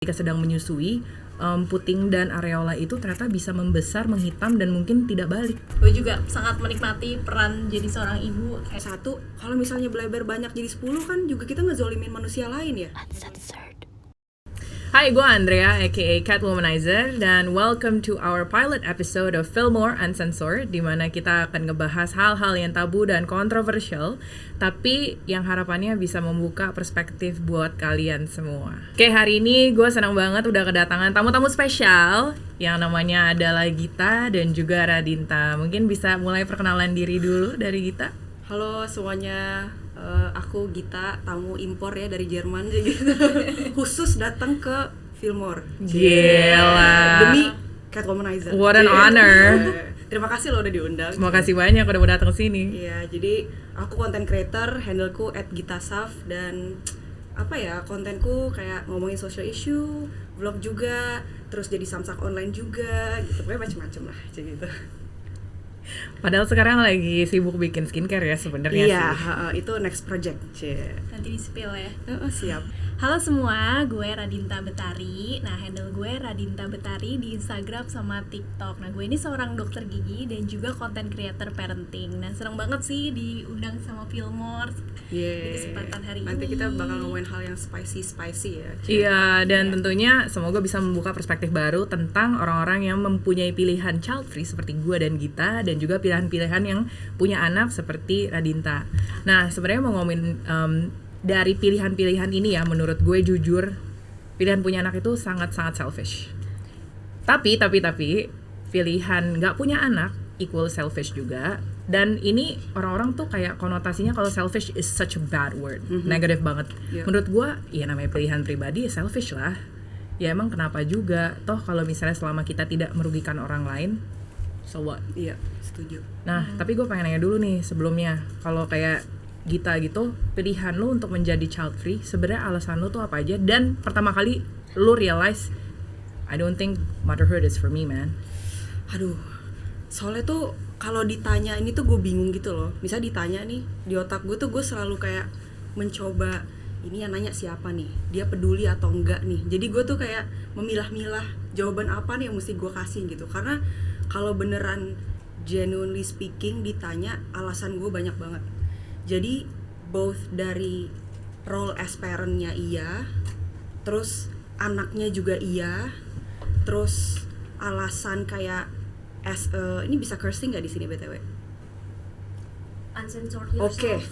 ketika sedang menyusui, puting dan areola itu ternyata bisa membesar, menghitam, dan mungkin tidak balik. Gue juga sangat menikmati peran jadi seorang ibu. Satu, kalau misalnya belajar banyak jadi 10 kan juga kita ngezolimin manusia lain ya. Hai, gue Andrea, aka Catwomanizer, dan welcome to our pilot episode of Fillmore Uncensored, di mana kita akan ngebahas hal-hal yang tabu dan kontroversial, tapi yang harapannya bisa membuka perspektif buat kalian semua. Oke, hari ini gue senang banget udah kedatangan tamu-tamu spesial, yang namanya adalah Gita dan juga Radinta. Mungkin bisa mulai perkenalan diri dulu dari Gita. Halo semuanya, aku Gita, tamu impor ya dari Jerman gitu. Khusus datang ke Fillmore. Gila. Demi Catwomanizer. What an honor. Terima kasih lo udah diundang. Terima kasih banyak udah mau datang sini. Iya, jadi aku content creator, handleku @gitasaf, dan apa ya, kontenku kayak ngomongin social issue, vlog juga, terus jadi samsak online juga, gitu. Pokoknya macem-macem lah, kayak gitu. Padahal sekarang lagi sibuk bikin skincare ya sebenarnya Iya, sih. itu next project. Nanti di-spill ya. Siap. Halo semua, gue Radinta Betari. Nah, handle gue Radinta Betari di Instagram sama TikTok. Nah, gue ini seorang dokter gigi dan juga content creator parenting. Nah, seneng banget sih diundang sama Fillmore di kesempatan hari Nanti ini. kita bakal ngomongin hal yang spicy ya. Iya, dan tentunya semoga bisa membuka perspektif baru tentang orang-orang yang mempunyai pilihan child free seperti gue dan Gita, dan juga pilihan-pilihan yang punya anak seperti Radinta. Nah, sebenarnya mau ngomongin dari pilihan-pilihan ini ya, menurut gue jujur pilihan punya anak itu sangat-sangat selfish. Tapi pilihan nggak punya anak equal selfish juga. Dan ini orang-orang tuh kayak konotasinya kalau selfish is such a bad word, negatif banget. Menurut gue, ya namanya pilihan pribadi ya selfish lah. Ya emang kenapa juga? Toh kalau misalnya selama kita tidak merugikan orang lain, so what? Iya, setuju. Nah, tapi gue pengen nanya dulu nih sebelumnya, kalau kayak Gita gitu, pilihan lu untuk menjadi child free, sebenarnya alasan lu tuh apa aja? Dan pertama kali lu realize, I don't think motherhood is for me, man. Aduh, soalnya tuh kalau ditanya ini tuh gue bingung gitu loh. Misalnya ditanya nih, di otak gue tuh gue selalu kayak mencoba, ini yang nanya siapa nih? Dia peduli atau enggak nih? Jadi gue tuh kayak memilah-milah jawaban apa nih yang mesti gue kasih gitu. Karena kalau beneran genuinely speaking ditanya, alasan gue banyak banget. Jadi both dari role as parent-nya iya, terus anaknya juga iya, terus alasan kayak as a, ini bisa cursing nggak di sini BTW? Uncensored Oke. yourself.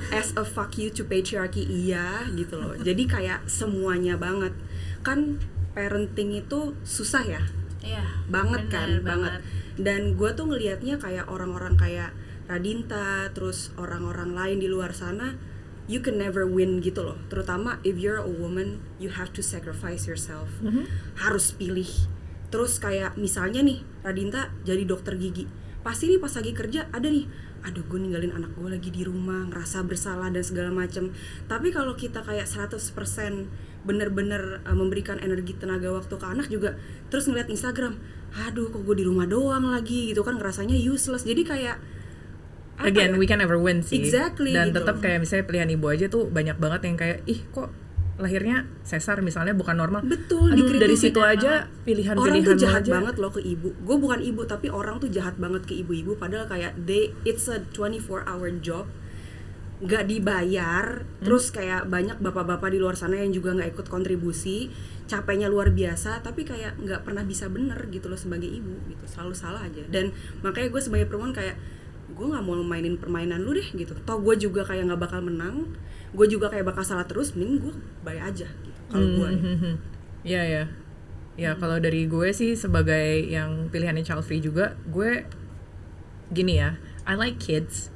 As a fuck you to patriarchy iya gitu loh. Jadi kayak semuanya banget. Kan parenting itu susah ya? Iya. Banget kan, bener banget. Dan gue tuh ngelihatnya kayak orang-orang kayak Radinta, terus orang-orang lain di luar sana, you can never win gitu loh. Terutama if you're a woman, you have to sacrifice yourself. Harus pilih. Terus kayak misalnya nih, Radinta jadi dokter gigi. Pasti nih pas lagi kerja ada nih, aduh gue ninggalin anak gue lagi di rumah, ngerasa bersalah dan segala macem. Tapi kalau kita kayak 100% bener-bener memberikan energi, tenaga, waktu ke anak juga, terus ngeliat Instagram, aduh kok gue di rumah doang lagi gitu kan, ngerasanya useless. Jadi kayak Again, we can never win sih. Exactly, dan gitu. tetap kayak misalnya pilihan ibu aja tuh banyak banget yang kayak, ih kok lahirnya sesar misalnya bukan normal. Betul, aduh dikritik dari situ banget. aja pilihan-pilihan Orang tuh lo jahat aja. banget loh ke ibu. Gue bukan ibu, tapi orang tuh jahat banget ke ibu-ibu. Padahal kayak it's a 24-hour job, gak dibayar. Terus kayak banyak bapak-bapak di luar sana yang juga gak ikut kontribusi, capeknya luar biasa, tapi kayak gak pernah bisa bener gitu loh sebagai ibu gitu. Selalu salah aja. Dan makanya gue sebagai perempuan kayak, gue gak mau mainin permainan lu deh gitu. Toh gue juga kayak gak bakal menang, gue juga kayak bakal salah terus, mending gue bye aja gitu kalau gue ya. Ya kalau dari gue sih sebagai yang pilihannya child free juga, gue gini ya, I like kids,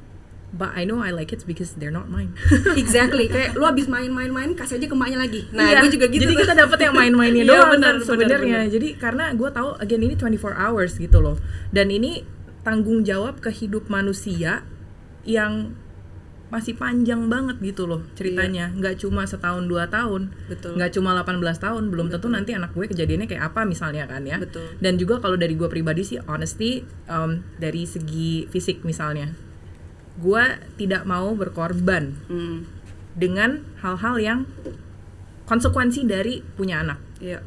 but I know I like kids because they're not mine. Exactly, kayak lu abis main-main kasih aja ke emaknya lagi. Nah, Iya, gue juga gitu. jadi tuh. kita dapat yang main-mainnya Iya, doang bener, kan sebenarnya. bener. Jadi karena gue tahu again ini 24 hours gitu loh. Dan ini tanggung jawab ke hidup manusia yang masih panjang banget gitu loh ceritanya. Nggak cuma setahun 2 tahun. Betul. Nggak cuma 18 tahun, belum tentu nanti anak gue kejadiannya kayak apa misalnya kan ya. Betul. Dan juga kalau dari gue pribadi sih honestly, dari segi fisik misalnya, gue tidak mau berkorban dengan hal-hal yang konsekuensi dari punya anak. Iya.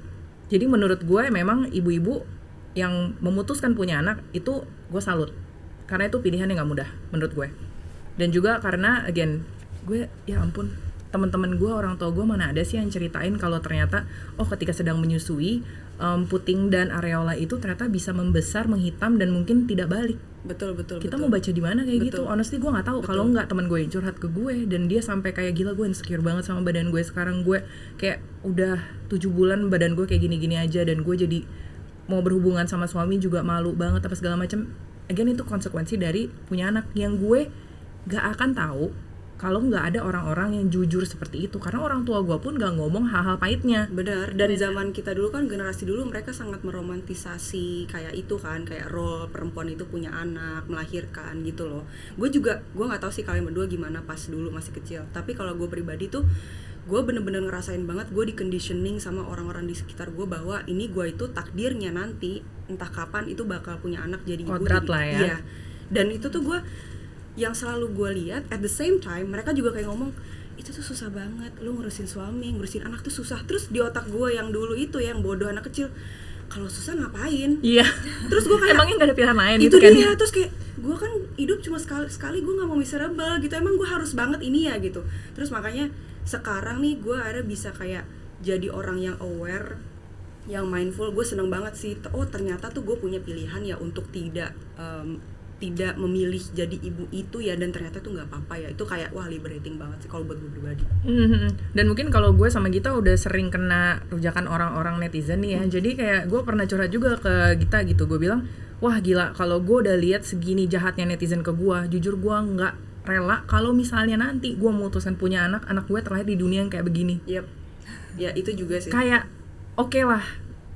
Jadi menurut gue memang ibu-ibu yang memutuskan punya anak itu gue salut, karena itu pilihan yang nggak mudah menurut gue. Dan juga karena again gue ya ampun, teman-teman gue, orang tua gue mana ada sih yang ceritain kalau ternyata ketika sedang menyusui puting dan areola itu ternyata bisa membesar, menghitam dan mungkin tidak balik. Betul. Kita mau baca di mana kayak gitu? Betul. Honestly gue nggak tahu. Kalau nggak teman gue yang curhat ke gue dan dia sampai kayak gila, gue insecure banget sama badan gue sekarang. Gue kayak udah 7 bulan badan gue kayak gini-gini aja dan gue jadi mau berhubungan sama suami juga malu banget apa segala macam. Again itu konsekuensi dari punya anak yang gue gak akan tahu kalau nggak ada orang-orang yang jujur seperti itu, karena orang tua gue pun gak ngomong hal-hal pahitnya. Benar. Dan zaman kita dulu kan, generasi dulu mereka sangat meromantisasi kayak itu kan, kayak role perempuan itu punya anak, melahirkan gitu loh. Gue nggak tahu sih kalian berdua gimana pas dulu masih kecil, tapi kalau gue pribadi tuh gue bener-bener ngerasain banget gue di conditioning sama orang-orang di sekitar gue bahwa ini gue itu takdirnya nanti entah kapan itu bakal punya anak jadi ibu. Kodrat lah ya. Iya. Dan itu tuh gue yang selalu gue lihat, at the same time mereka juga kayak ngomong itu tuh susah banget, lu ngurusin suami, ngurusin anak tuh susah. Terus di otak gue yang dulu itu yang bodoh anak kecil, kalau susah ngapain? Iya. Terus gue kayak emangnya nggak ada pilihan lain itu gitu kan? dia. Terus kayak gue kan hidup cuma sekali gue nggak mau miserable gitu, emang gue harus banget ini ya gitu. Terus makanya sekarang nih gue akhirnya bisa kayak jadi orang yang aware, yang mindful. Gue seneng banget sih, ternyata tuh gue punya pilihan ya untuk tidak memilih jadi ibu itu ya, dan ternyata tuh nggak apa-apa ya. Itu kayak wah liberating banget sih kalau buat gue pribadi. Dan mungkin kalau gue sama Gita udah sering kena rujakan orang-orang netizen nih ya. Jadi kayak gue pernah curhat juga ke Gita gitu. Gue bilang, wah gila kalau gue udah lihat segini jahatnya netizen ke gue, jujur gue nggak rela kalau misalnya nanti gue memutuskan punya anak gue terlahir di dunia yang kayak begini. Yep. Ya itu juga sih. Kayak oke lah,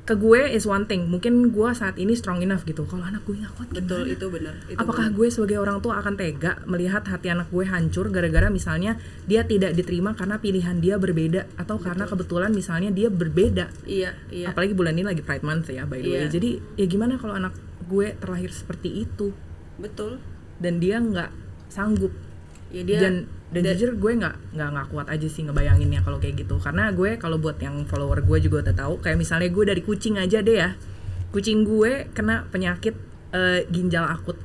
ke gue is one thing, mungkin gue saat ini strong enough gitu. Kalau anak gue nggak kuat gimana? Betul, itu benar. Apakah gue sebagai orang tua akan tega melihat hati anak gue hancur gara-gara misalnya dia tidak diterima karena pilihan dia berbeda, atau karena kebetulan misalnya dia berbeda? Iya. Apalagi bulan ini lagi Pride Month ya, by the way. Jadi ya gimana kalau anak gue terlahir seperti itu? Betul. Dan dia nggak sanggup. Ya dia dan jujur gue nggak kuat aja sih ngebayanginnya kalau kayak gitu. Karena gue, kalau buat yang follower gue juga udah tahu, kayak misalnya gue dari kucing aja deh ya, kucing gue kena penyakit ginjal akut.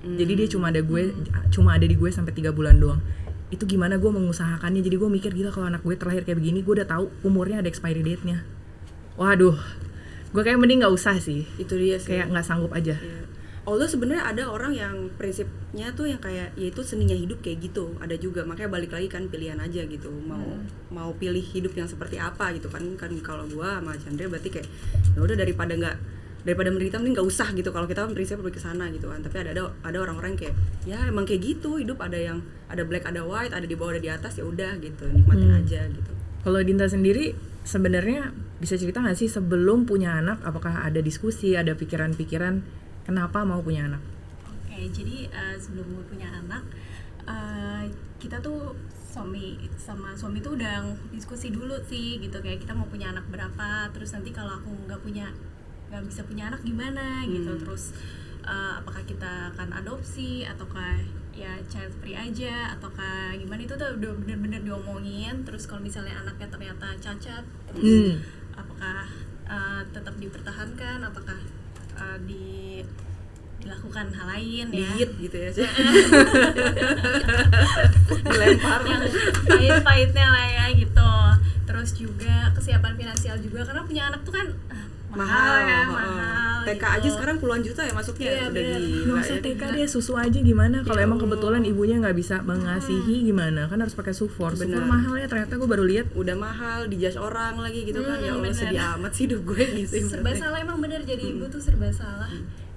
Jadi dia cuma ada di gue sampai 3 bulan doang. Itu gimana gue mengusahakannya? Jadi gue mikir gila kalau anak gue terlahir kayak begini, gue udah tahu umurnya ada expiry date-nya. Waduh, gue kayak mending nggak usah sih. Itu dia sih. Kayak nggak sanggup aja. Iya. Although sebenarnya ada orang yang prinsipnya tuh yang kayak yaitu seninya hidup kayak gitu, ada juga. Makanya balik lagi kan pilihan aja gitu, mau pilih hidup yang seperti apa gitu kan kalau gua sama Chandra berarti kayak ya udah daripada menderita mending nggak usah gitu. Kalau kita kan prinsipnya pergi ke sana gitu kan. Tapi ada orang-orang kayak ya emang kayak gitu hidup, ada yang ada black ada white, ada di bawah ada di atas, ya udah gitu, nikmatin aja gitu. Kalau Dinta sendiri sebenarnya bisa cerita nggak sih sebelum punya anak, apakah ada diskusi, ada pikiran-pikiran kenapa mau punya anak? Oke, jadi sebelum gue punya anak, kita tuh suami tuh udah diskusi dulu sih gitu, kayak kita mau punya anak berapa, terus nanti kalau aku nggak bisa punya anak gimana gitu, terus apakah kita akan adopsi ataukah ya child free aja ataukah gimana, itu tuh udah bener-bener diomongin. Terus kalau misalnya anaknya ternyata cacat, terus apakah tetap dipertahankan, apakah dilakukan hal lain ya, diet gitu ya sih. Dilempar yang pahit-pahitnya lah ya gitu. Terus juga kesiapan finansial juga, karena punya anak tuh kan mahal. TK gitu. aja sekarang puluhan juta ya masuknya. Iya, udah bener. gila Nggak usah TK deh, susu aja gimana? Kalau emang kebetulan ibunya nggak bisa mengasihi gimana? Kan harus pakai sufor. Sufor mahal ya ternyata, gue baru lihat. Udah mahal, dijudge orang lagi gitu kan. Ya Allah, bener. sedih amat sih hidup gue gitu. Serba salah emang bener, jadi ibu tuh serba salah.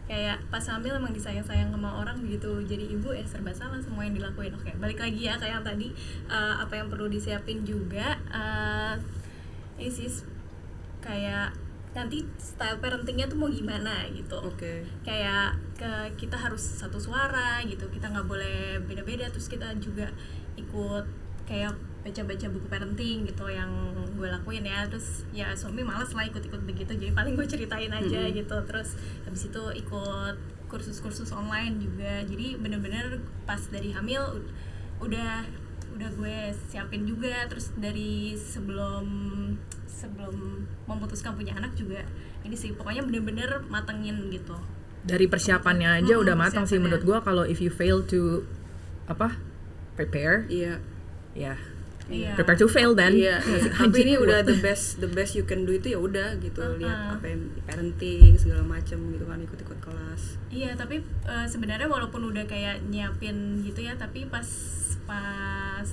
Kayak pas hamil emang disayang-sayang sama orang begitu, jadi ibu serba salah semua yang dilakuin. Oke, balik lagi ya kayak yang tadi, apa yang perlu disiapin juga, ini sih kayak nanti style parentingnya tuh mau gimana gitu. Oke. Kayak kita harus satu suara gitu, kita nggak boleh beda-beda. Terus kita juga ikut kayak baca-baca buku parenting gitu yang gue lakuin ya. Terus ya suami malas lah ikut-ikut begitu, jadi paling gue ceritain aja gitu. Terus habis itu ikut kursus-kursus online juga. Jadi bener-bener pas dari hamil udah udah gue siapin juga. Terus dari sebelum memutuskan punya anak juga ini sih pokoknya bener-bener matengin gitu. Dari persiapannya aja udah matang sih persiapannya. menurut gua. Kalau if you fail to prepare, Iya. ya Iya. prepare to fail then. Iya, tapi Anjing, ini udah what? the best you can do itu ya udah gitu. Lihat apa yang parenting segala macam gitu kan, ikut-ikut kelas. Iya, tapi sebenarnya walaupun udah kayak nyiapin gitu ya, tapi pas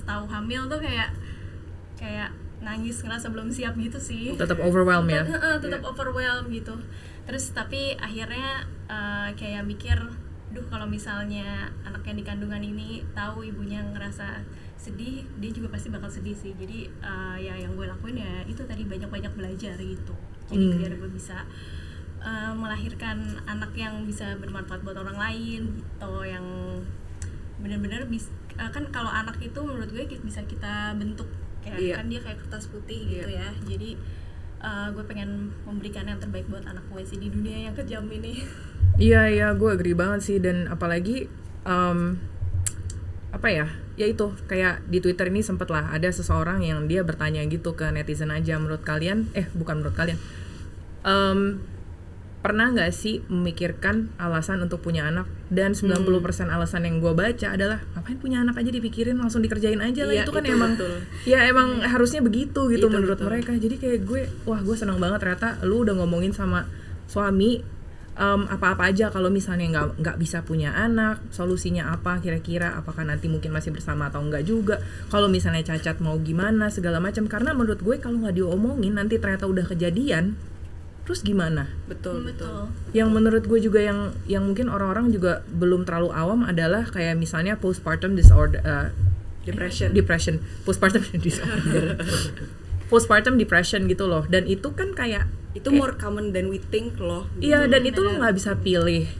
tahu hamil tuh kayak nangis, ngerasa belum siap gitu sih. Tetap overwhelm ya. Tetap overwhelm gitu. Terus tapi akhirnya kayak mikir, duh kalau misalnya anak yang di kandungan ini tahu ibunya ngerasa sedih, dia juga pasti bakal sedih sih. Jadi ya yang gue lakuin ya itu tadi banyak-banyak belajar gitu. Jadi biar gue bisa melahirkan anak yang bisa bermanfaat buat orang lain gitu, yang benar-benar kan kalau anak itu menurut gue bisa kita bentuk kayak kan dia kayak kertas putih gitu ya. Jadi gue pengen memberikan yang terbaik buat anak gue sih di dunia yang kejam ini. Iya, gue agree banget sih. Dan apalagi ya itu kayak di Twitter ini sempet lah ada seseorang yang dia bertanya gitu ke netizen aja, menurut kalian pernah nggak sih memikirkan alasan untuk punya anak? Dan 90% alasan yang gue baca adalah ngapain punya anak aja dipikirin, langsung dikerjain aja lah. Itu kan emang betul. ya emang harusnya begitu gitu Itu menurut betul. mereka. Jadi kayak gue seneng banget ternyata lu udah ngomongin sama suami apa-apa aja kalau misalnya nggak bisa punya anak, solusinya apa kira-kira, apakah nanti mungkin masih bersama atau enggak juga, kalau misalnya cacat mau gimana segala macam. Karena menurut gue kalau nggak diomongin nanti ternyata udah kejadian, terus gimana? Betul. Yang menurut gue juga yang mungkin orang-orang juga belum terlalu awam adalah kayak misalnya postpartum disorder, depression, postpartum disorder, postpartum depression gitu loh. Dan itu kan kayak Itu more common than we think loh. iya, dan itu lo nggak bisa pilih.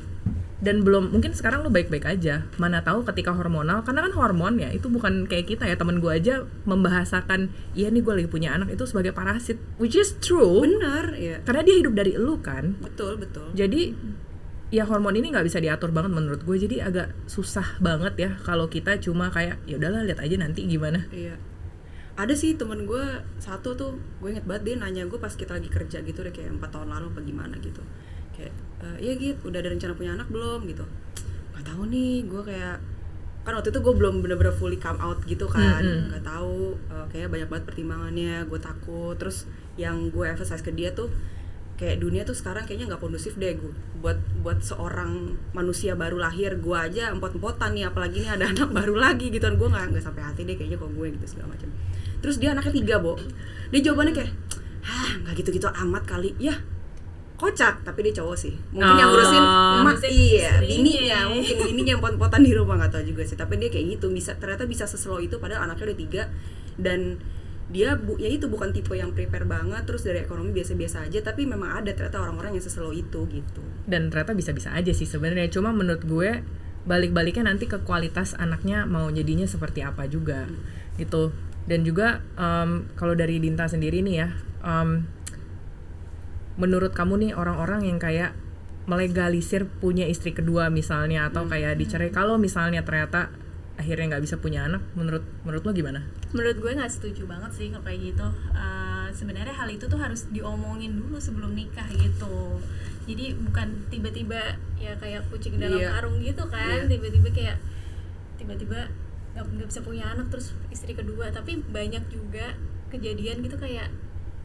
Dan belum, mungkin sekarang lo baik-baik aja, mana tahu ketika hormonal, karena kan hormon ya itu bukan kayak kita ya. Temen gue aja membahasakan iya nih gue lagi punya anak itu sebagai parasit, which is true. Benar ya. Karena dia hidup dari elu kan. Betul. Jadi ya hormon ini nggak bisa diatur banget menurut gue. Jadi agak susah banget ya kalau kita cuma kayak ya udahlah lihat aja nanti gimana. Iya. Ada sih temen gue satu tuh, gue inget banget dia nanya gue pas kita lagi kerja gitu deh, kayak 4 tahun lalu apa gimana gitu. Kayak iya gitu, udah ada rencana punya anak belum gitu. Gak tahu nih, gue kayak kan waktu itu gue belum bener-bener fully come out gitu kan. Gak tahu, kayak banyak banget pertimbangannya, gue takut. Terus yang gue emphasize ke dia tuh kayak dunia tuh sekarang kayaknya nggak kondusif deh gue buat seorang manusia baru lahir. Gue aja empot-empotan nih, apalagi nih ada anak baru lagi gitu kan. Gue nggak sampai hati deh kayaknya kok gue gitu segala macam. Terus dia anaknya 3, Bo. Dia jawabannya kayak nggak gitu-gitu amat kali ya. Kocak, tapi dia cowok sih. Mungkin yang ngurusin emak, iya, bininya, mungkin bininya yang empot-empotan di rumah, nggak tahu juga sih. Tapi dia kayak gitu, ternyata bisa seslow itu padahal anaknya udah 3. Dan dia ya itu bukan tipe yang prepare banget, terus dari ekonomi biasa-biasa aja, tapi memang ada ternyata orang-orang yang seslow itu gitu. Dan ternyata bisa-bisa aja sih sebenarnya. Cuma menurut gue balik-baliknya nanti ke kualitas anaknya mau jadinya seperti apa juga gitu. Dan juga kalau dari Dinta sendiri nih ya, menurut kamu nih orang-orang yang kayak melegalisir punya istri kedua misalnya, atau kayak dicerai kalau misalnya ternyata akhirnya nggak bisa punya anak, menurut lo gimana? Menurut gue nggak setuju banget sih kalau kayak gitu. Sebenarnya hal itu tuh harus diomongin dulu sebelum nikah gitu. Jadi bukan tiba-tiba ya kayak kucing dalam karung gitu kan. Tiba-tiba nggak bisa punya anak terus istri kedua. Tapi banyak juga kejadian gitu kayak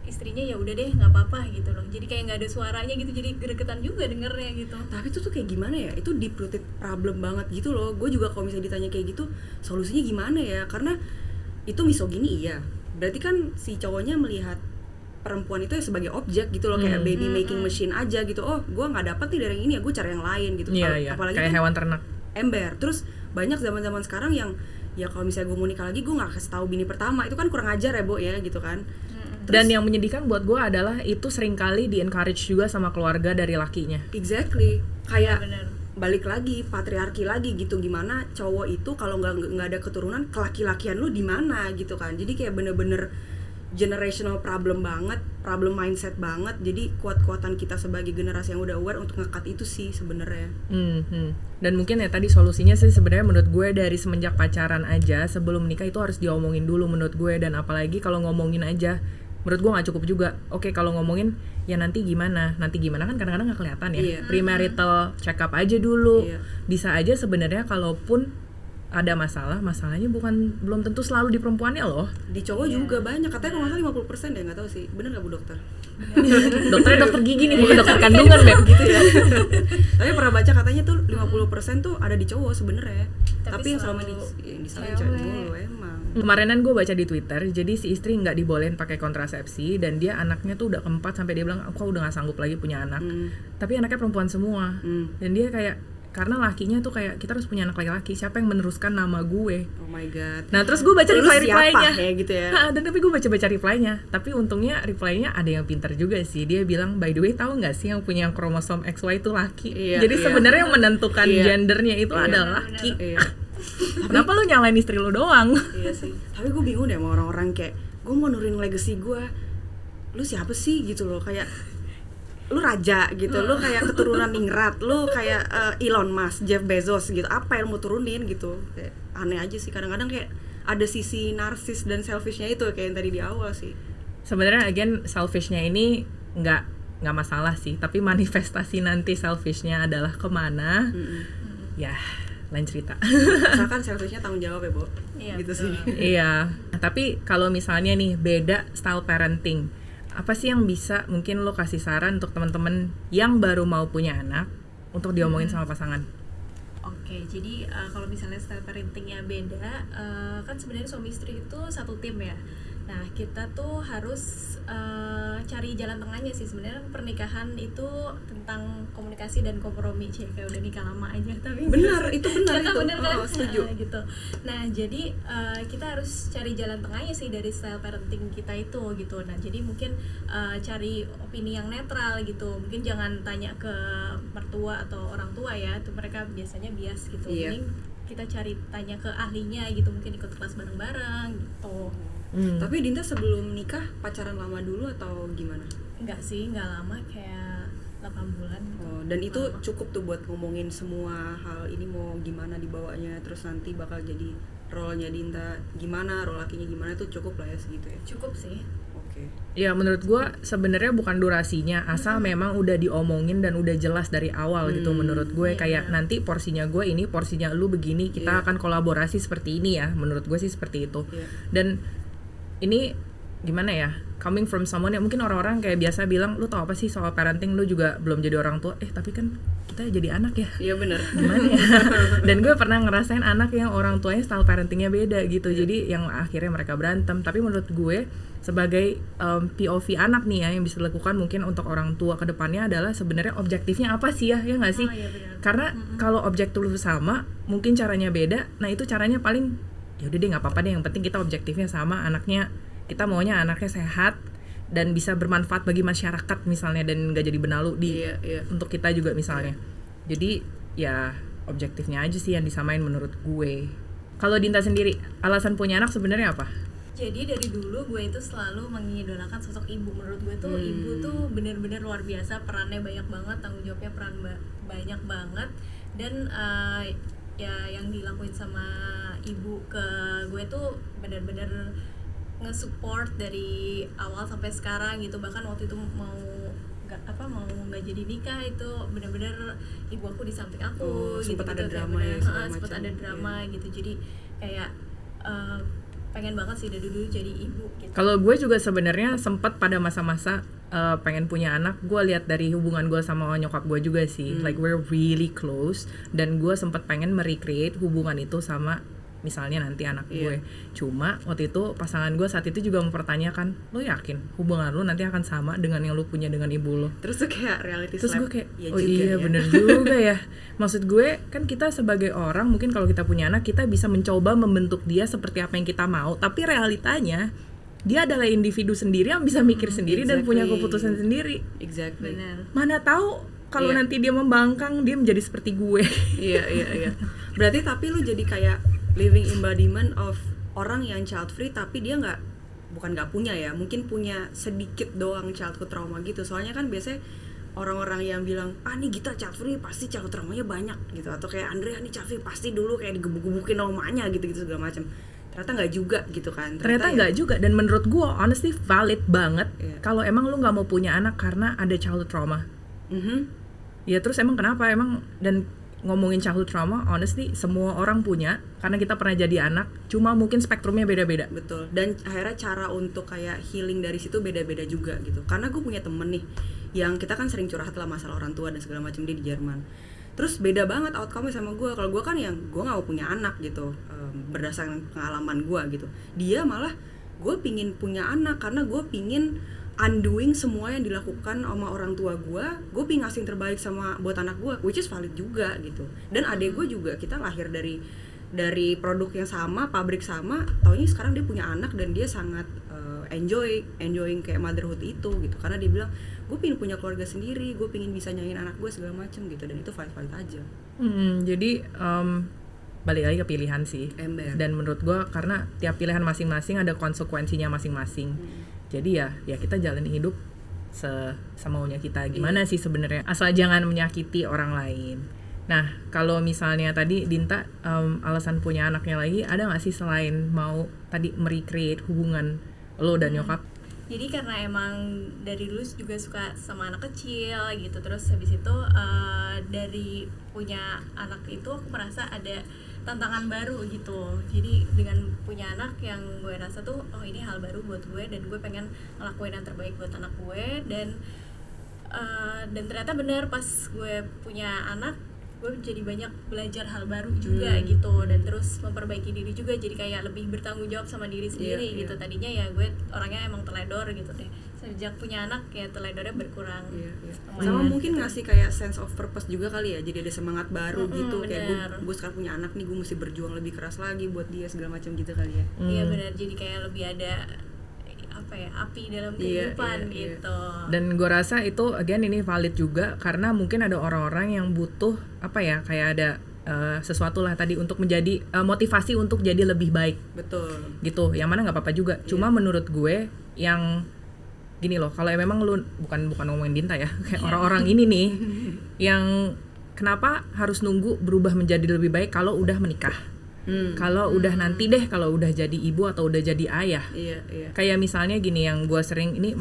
istrinya ya udah deh nggak apa-apa gitu loh. Jadi kayak nggak ada suaranya gitu, jadi gregetan juga dengernya gitu. Tapi itu tuh kayak gimana ya? Itu deep rooted problem banget gitu loh. Gue juga kalau misalnya ditanya kayak gitu, solusinya gimana ya? Karena itu misogini iya. Berarti kan si cowoknya melihat perempuan itu ya sebagai objek gitu loh, kayak baby making machine aja gitu. Oh, gue nggak dapat nih dari yang ini ya, gue cari yang lain gitu. Iya. Apalagi kayak kan hewan ternak. Ember. Terus banyak zaman-zaman sekarang yang ya kalau misalnya gue mau nikah lagi, gue nggak kasih tahu bini pertama, itu kan kurang ajar ya, Bo ya gitu kan. Dan yang menyedihkan buat gue adalah itu seringkali di-encourage juga sama keluarga dari lakinya. Exactly. Kayak Bener. balik lagi patriarki lagi gitu, gimana cowok itu kalau nggak ada keturunan, kelaki-lakian lu di mana gitu kan. Jadi kayak bener-bener generational problem banget, problem mindset banget. Jadi kuat-kuatan kita sebagai generasi yang udah aware untuk ngekat itu sih sebenarnya. Dan mungkin ya tadi solusinya sih sebenarnya menurut gue dari semenjak pacaran aja sebelum menikah itu harus diomongin dulu menurut gue. Dan apalagi kalau ngomongin aja menurut gue nggak cukup juga. Oke, kalau ngomongin ya nanti gimana kan kadang-kadang nggak kelihatan ya. Premarital check up aja dulu. Bisa aja sebenarnya kalaupun ada masalahnya belum tentu selalu di perempuannya loh. Di cowok juga banyak, katanya kalau nggak salah 50% deh, nggak tahu sih, bener nggak Bu Dokter? Dokternya dokter gigi nih, bukan dokter kandungan Beb. Gitu ya. Tapi pernah baca katanya tuh 50% tuh ada di cowok sebenarnya. Tapi yang selama yang disalahin cewek mulu emang. Kemarinan gue baca di Twitter, jadi si istri nggak dibolehin pakai kontrasepsi dan dia anaknya tuh udah keempat sampai dia bilang aku udah nggak sanggup lagi punya anak. Tapi anaknya perempuan semua. Dan dia kayak karena lakinya tuh kayak kita harus punya anak laki-laki, siapa yang meneruskan nama gue? Oh my god. Nah terus gue baca reply-nya ya gitu ya. Dan tapi gue baca reply-nya, tapi untungnya reply-nya ada yang pintar juga sih. Dia bilang by the way tahu nggak sih yang punya kromosom XY itu laki. Jadi sebenarnya yang menentukan gendernya itu adalah laki. Kenapa lu nyalain istri lu doang? Iya sih. Tapi gue bingung deh sama orang-orang kayak gue mau nurunin legacy gue. Lu siapa sih gitu loh, kayak lu raja gitu, lu kayak keturunan ningrat, lu kayak Elon Musk, Jeff Bezos gitu, apa yang mau turunin gitu. Kayak aneh aja sih, kadang-kadang kayak ada sisi narsis dan selfishnya itu kayak yang tadi di awal sih. Sebenarnya again selfishnya ini nggak masalah sih, tapi manifestasi nanti selfishnya adalah kemana, ya lain cerita. Misalkan selfishnya tanggung jawab ya Bo, gitu sih. Iya, tapi kalau misalnya nih beda style parenting, apa sih yang bisa mungkin lo kasih saran untuk teman-teman yang baru mau punya anak untuk diomongin sama pasangan? Oke, jadi kalau misalnya style parentingnya beda, kan sebenarnya suami istri itu satu tim ya. Nah kita tuh harus cari jalan tengahnya sih. Sebenarnya pernikahan itu tentang komunikasi dan kompromi. Kayak udah nikah lama aja tapi benar itu benar itu bener kan? Setuju. Gitu. Nah jadi kita harus cari jalan tengahnya sih dari style parenting kita itu gitu. Nah jadi mungkin cari opini yang netral gitu. Mungkin jangan tanya ke mertua atau orang tua ya, itu mereka biasanya bias gitu. Mending kita cari tanya ke ahlinya gitu, mungkin ikut kelas bareng-bareng gitu. Tapi Dinta sebelum nikah pacaran lama dulu atau gimana? Enggak sih, enggak lama, kayak 8 bulan gitu. Oh, dan itu cukup tuh buat ngomongin semua hal ini mau gimana dibawanya, terus nanti bakal jadi role-nya Dinta gimana, role lakinya gimana, tuh cukup lah ya segitu ya? Cukup sih. Oke. Ya menurut gue sebenarnya bukan durasinya, asal memang udah diomongin dan udah jelas dari awal gitu menurut gue. Kayak nanti porsinya gue ini, porsinya lu begini, kita akan kolaborasi seperti ini ya, menurut gue sih seperti itu. Dan ini gimana ya, coming from someone yang mungkin orang-orang kayak biasa bilang lu tau apa sih soal parenting, lu juga belum jadi orang tua. Tapi kan kita jadi anak ya. Iya benar. Gimana ya? Dan gue pernah ngerasain anak yang orang tuanya style parentingnya beda gitu. Jadi yang akhirnya mereka berantem. Tapi menurut gue sebagai POV anak nih ya, yang bisa dilakukan mungkin untuk orang tua ke depannya adalah sebenarnya objektifnya apa sih ya nggak sih? Karena kalau objektif lu sama, mungkin caranya beda. Nah itu caranya paling ya udah deh nggak apa-apa deh, yang penting kita objektifnya sama, anaknya kita maunya anaknya sehat dan bisa bermanfaat bagi masyarakat misalnya, dan nggak jadi benalu di untuk kita juga misalnya. Jadi ya objektifnya aja sih yang disamain menurut gue. Kalau Dinta sendiri, alasan punya anak sebenarnya apa? Jadi dari dulu gue itu selalu mengidolakan sosok ibu. Menurut gue tuh ibu tuh bener-bener luar biasa, perannya banyak banget, tanggung jawabnya banyak banget. Dan ya yang dilakuin sama ibu ke gue tuh bener-bener nge-support dari awal sampai sekarang gitu. Bahkan waktu itu mau nggak jadi nikah itu bener-bener ibu aku di samping aku gitu. Sempet ada drama ya, sempet ada drama gitu. Jadi kayak pengen banget sih dari dulu jadi ibu gitu. Kalau gue juga sebenarnya sempat pada masa-masa pengen punya anak. Gue lihat dari hubungan gue sama nyokap gue juga sih, like we're really close, dan gue sempat pengen merecreate hubungan itu sama misalnya nanti anak gue. Cuma waktu itu pasangan gue saat itu juga mempertanyakan, lo yakin hubungan lo nanti akan sama dengan yang lo punya dengan ibu lo? Terus tuh kayak reality slap. Terus gue kayak ya oh iya bener juga ya. Maksud gue kan kita sebagai orang mungkin kalau kita punya anak kita bisa mencoba membentuk dia seperti apa yang kita mau, tapi realitanya dia adalah individu sendiri yang bisa mikir sendiri dan punya keputusan sendiri. Benar. Mana tahu kalau nanti dia membangkang dia menjadi seperti gue. Iya. Berarti tapi lu jadi kayak living embodiment of orang yang child free tapi dia nggak bukan nggak punya ya, mungkin punya sedikit doang childhood trauma gitu. Soalnya kan biasanya orang-orang yang bilang nih Gita child free pasti childhood traumanya banyak gitu, atau kayak Andrea nih child free pasti dulu kayak digebuk-gebukin omanya gitu segala macam. Ternyata nggak juga gitu kan. Ternyata nggak juga, dan menurut gue honestly valid banget kalau emang lu nggak mau punya anak karena ada childhood trauma. Ya terus emang kenapa emang, dan ngomongin childhood trauma, honestly semua orang punya karena kita pernah jadi anak, cuma mungkin spektrumnya beda-beda. Betul. Dan akhirnya cara untuk kayak healing dari situ beda-beda juga gitu. Karena gue punya temen nih yang kita kan sering curhat lah masalah orang tua dan segala macam, dia di Jerman. Terus beda banget outcome-nya sama gue. Kalau gue kan yang gue nggak mau punya anak gitu, berdasarkan pengalaman gue gitu. Dia malah gue pingin punya anak karena gue pingin undoing semua yang dilakukan sama orang tua gue pingin ngasih yang terbaik sama buat anak gue, which is valid juga gitu. Dan adek gue juga, kita lahir dari produk yang sama, pabrik sama, taunya sekarang dia punya anak dan dia sangat enjoying kayak motherhood itu gitu, karena dia bilang gue pingin punya keluarga sendiri, gue pingin bisa nyanyiin anak gue segala macem gitu, dan itu valid aja. Jadi balik lagi ke pilihan sih. Dan menurut gue karena tiap pilihan masing-masing ada konsekuensinya masing-masing. Jadi ya kita jalani hidup semaunya kita gimana sih sebenarnya, asal jangan menyakiti orang lain. Nah kalau misalnya tadi Dinta alasan punya anaknya lagi, ada nggak sih selain mau tadi merecreate hubungan lo dan nyokap? Jadi karena emang dari dulu juga suka sama anak kecil gitu, terus habis itu dari punya anak itu aku merasa ada tantangan baru gitu. Jadi dengan punya anak yang gue rasa tuh ini hal baru buat gue, dan gue pengen ngelakuin yang terbaik buat anak gue. Dan ternyata benar, pas gue punya anak gue jadi banyak belajar hal baru juga gitu, dan terus memperbaiki diri juga, jadi kayak lebih bertanggung jawab sama diri sendiri gitu. Tadinya ya gue orangnya emang teledor gitu deh, sejak punya anak ya teledornya berkurang. Sama mungkin ngasih kayak sense of purpose juga kali ya, jadi ada semangat baru gitu. Kayak gue sekarang punya anak nih, gue mesti berjuang lebih keras lagi buat dia segala macam gitu kali ya. Iya benar, jadi kayak lebih ada api dalam kehidupan gitu. Dan gue rasa itu again ini valid juga, karena mungkin ada orang-orang yang butuh kayak ada sesuatu lah tadi untuk menjadi motivasi untuk jadi lebih baik. Betul. Gitu, yang mana nggak apa-apa juga. Cuma menurut gue yang gini loh, kalau memang lu bukan ngomongin Dinta ya, kayak orang-orang ini nih yang kenapa harus nunggu berubah menjadi lebih baik kalau udah menikah? Kalau udah nanti deh, kalau udah jadi ibu atau udah jadi ayah. Kayak misalnya gini, yang gue sering ini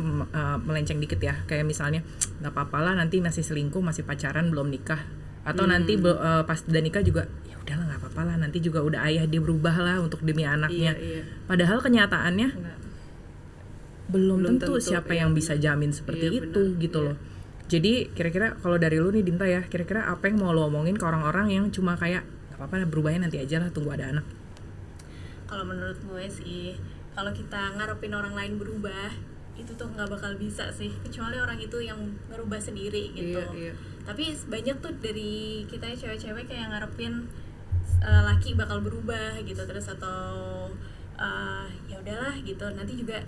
melenceng dikit ya, kayak misalnya nggak apa-apa lah nanti masih selingkuh, masih pacaran belum nikah, atau nanti pas udah nikah juga ya udahlah nggak apa-apa lah nanti juga udah ayah, dia berubah lah untuk demi anaknya. Padahal kenyataannya belum tentu siapa yang bisa jamin seperti itu gitu loh. Jadi kira-kira kalau dari lu nih Dinta ya, kira-kira apa yang mau lo omongin ke orang-orang yang cuma kayak apa berubahnya nanti aja lah, tunggu ada anak? Kalau menurut gue sih, kalau kita ngarepin orang lain berubah, itu tuh nggak bakal bisa sih, kecuali orang itu yang ngerubah sendiri gitu. Tapi banyak tuh dari kita cewek-cewek kayak ngarepin laki bakal berubah gitu, terus atau ya udahlah gitu nanti juga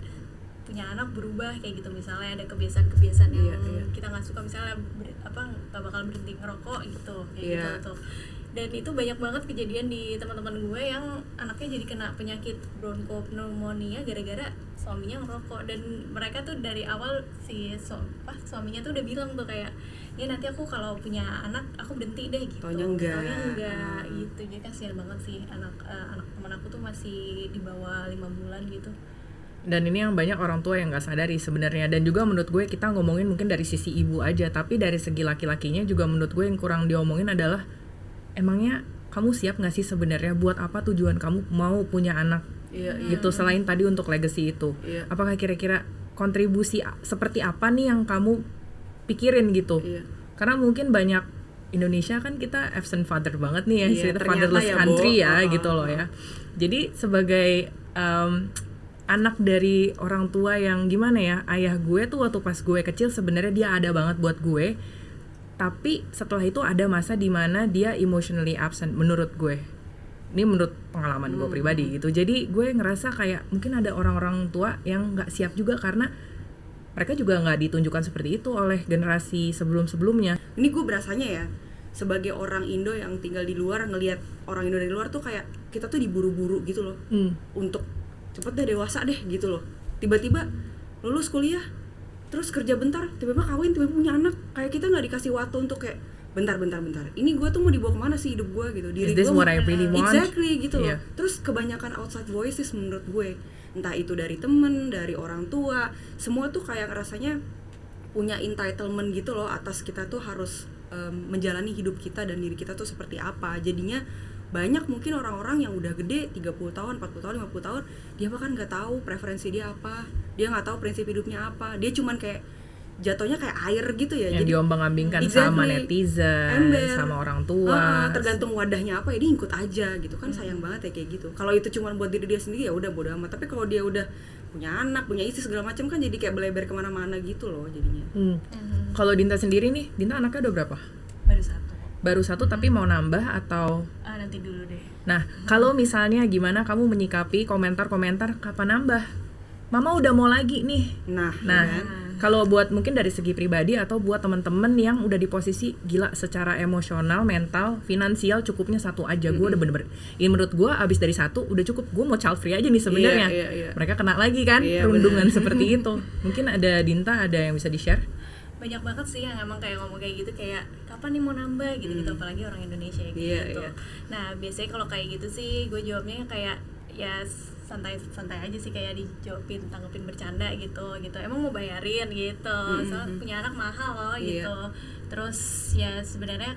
punya anak berubah kayak gitu. Misalnya ada kebiasaan-kebiasaan yang kita nggak suka, misalnya nggak bakal berhenti ngerokok gitu kayak gitu tuh. Dan itu banyak banget kejadian di teman-teman gue yang anaknya jadi kena penyakit bronchopneumonia gara-gara suaminya ngerokok. Dan mereka tuh dari awal suaminya tuh udah bilang tuh kayak, ya nanti aku kalau punya anak aku berhenti deh gitu. Taunya enggak gitu. Jadi kasihan banget sih anak teman aku tuh masih di bawah 5 bulan gitu. Dan ini yang banyak orang tua yang nggak sadari sebenarnya. Dan juga menurut gue kita ngomongin mungkin dari sisi ibu aja, tapi dari segi laki-lakinya juga menurut gue yang kurang diomongin adalah, emangnya kamu siap nggak sih sebenarnya, buat apa tujuan kamu mau punya anak gitu, selain tadi untuk legacy itu. Apakah kira-kira kontribusi seperti apa nih yang kamu pikirin gitu? Karena mungkin banyak Indonesia kan kita absent father banget nih ya, cerita fatherless country ya gitu loh ya. Jadi sebagai anak dari orang tua yang gimana ya, ayah gue tuh waktu pas gue kecil sebenarnya dia ada banget buat gue, tapi setelah itu ada masa dimana dia emotionally absent menurut gue. Ini menurut pengalaman gue pribadi gitu. Jadi gue ngerasa kayak mungkin ada orang-orang tua yang nggak siap juga, karena mereka juga nggak ditunjukkan seperti itu oleh generasi sebelum-sebelumnya. Ini gue berasanya ya, sebagai orang Indo yang tinggal di luar, ngelihat orang Indo dari luar tuh kayak kita tuh diburu-buru gitu loh, untuk cepet deh dewasa deh gitu loh. tiba-tiba lulus kuliah terus kerja bentar, tiba-tiba kawin, tiba-tiba punya anak, kayak kita nggak dikasih waktu untuk kayak bentar, ini gue tuh mau dibawa kemana sih hidup gue gitu, Is this what I really want? Exactly gitu loh. Iya. Terus kebanyakan outside voices menurut gue, entah itu dari temen, dari orang tua, semua tuh kayak rasanya punya entitlement gitu loh atas kita tuh harus menjalani hidup kita dan diri kita tuh seperti apa. Jadinya banyak mungkin orang-orang yang udah gede 30 tahun, 40 tahun, 50 tahun, dia bahkan nggak tahu preferensi dia apa, dia nggak tahu prinsip hidupnya apa, dia cuman kayak jatuhnya kayak air gitu ya. Yang diombang-ambingkan sama netizen, sama orang tua. Tergantung wadahnya apa ya dia ikut aja gitu kan. Sayang banget ya kayak gitu. Kalau itu cuma buat diri dia sendiri ya udah bodo amat. Tapi kalau dia udah punya anak, punya istri segala macam kan jadi kayak beleber kemana-mana gitu loh jadinya. Kalau Dinta sendiri nih, Dinta anaknya udah berapa? Baru satu tapi mau nambah atau? Nanti dulu deh. Nah, kalau misalnya gimana kamu menyikapi komentar-komentar kapan nambah? Mama udah mau lagi nih. Nah, kalau buat mungkin dari segi pribadi atau buat temen-temen yang udah di posisi gila secara emosional, mental, finansial cukupnya satu aja. Gue udah bener-bener, ini menurut gue abis dari satu udah cukup. Gue mau child free aja nih sebenarnya. Iya. Mereka kena lagi kan perundungan seperti itu. Mungkin ada Dinta ada yang bisa di-share? Banyak banget sih yang emang kayak ngomong kayak gitu, kayak kapan nih mau nambah gitu apalagi orang Indonesia kayak gitu. Nah biasanya kalau kayak gitu sih gue jawabnya kayak ya santai aja sih, kayak dijawabin, tanggepin bercanda gitu emang mau bayarin gitu, soalnya punya anak mahal loh gitu. Terus ya sebenarnya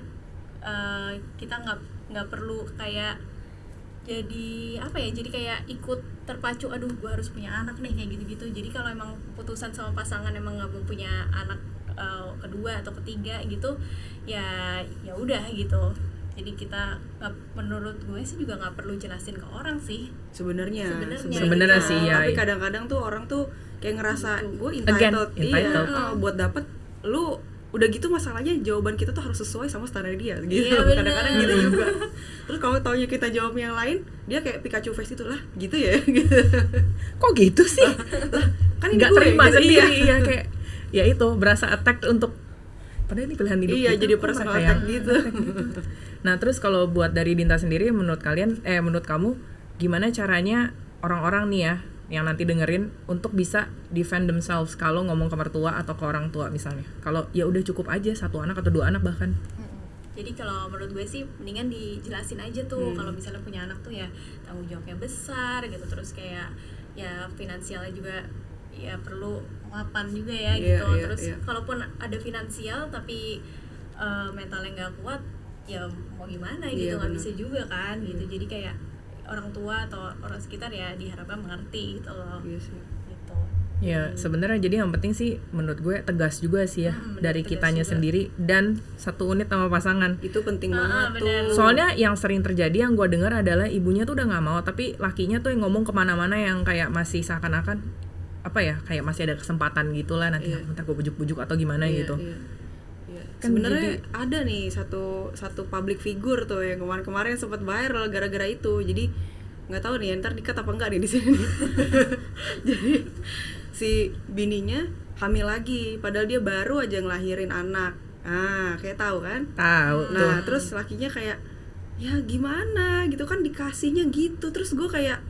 kita nggak perlu kayak jadi apa ya, jadi kayak ikut terpacu, aduh gue harus punya anak nih kayak gitu. Jadi kalau emang putusan sama pasangan emang nggak mau punya anak kedua atau ketiga gitu ya udah gitu. Jadi kita menurut gue sih juga nggak perlu jelasin ke orang sih sebenarnya sih ya. Tapi kadang-kadang tuh orang tuh kayak ngerasa gue entitled. Iya, buat dapet lu udah gitu masalahnya jawaban kita tuh harus sesuai sama standar dia gitu. Iya, kadang-kadang gitu juga. Terus kalau taunya kita jawab yang lain, dia kayak Pikachu face itu lah gitu ya gitu. Kok gitu sih? Kan ini nggak gue terima gitu, sendiri ya kayak ya itu berasa attack untuk padahal ini pilihan hidup iya, kita. jadi personal attack gitu. Nah terus kalau buat dari Dinta sendiri, menurut kamu gimana caranya orang-orang nih ya yang nanti dengerin untuk bisa defend themselves kalau ngomong ke mertua atau ke orang tua misalnya, kalau ya udah cukup aja satu anak atau dua anak bahkan. Jadi kalau menurut gue sih mendingan dijelasin aja tuh kalau misalnya punya anak tuh ya tanggung jawabnya besar gitu, terus kayak ya finansialnya juga ya perlu mapan juga ya gitu. Terus kalaupun ada finansial tapi mentalnya nggak kuat ya mau gimana gitu, nggak bisa juga kan gitu. Jadi kayak orang tua atau orang sekitar ya diharapkan mengerti gitu loh. Gitu. Ya sebenarnya jadi yang penting sih menurut gue tegas juga sih ya dari kitanya juga sendiri dan satu unit sama pasangan. Itu penting banget tuh. Soalnya yang sering terjadi yang gue dengar adalah ibunya tuh udah nggak mau tapi lakinya tuh yang ngomong kemana-mana yang kayak masih seakan-akan apa ya, kayak masih ada kesempatan gitulah nanti ntar gue bujuk-bujuk atau gimana gitu. Kan sebenarnya ada nih satu public figure tuh yang kemarin sempat viral gara-gara itu. Jadi nggak tahu nih ntar dikat apa enggak nih di sini. Jadi si bininya hamil lagi padahal dia baru aja ngelahirin anak. Kayak tahu kan? Tahu. Nah, terus lakinya kayak ya gimana gitu kan dikasihnya gitu. Terus gue kayak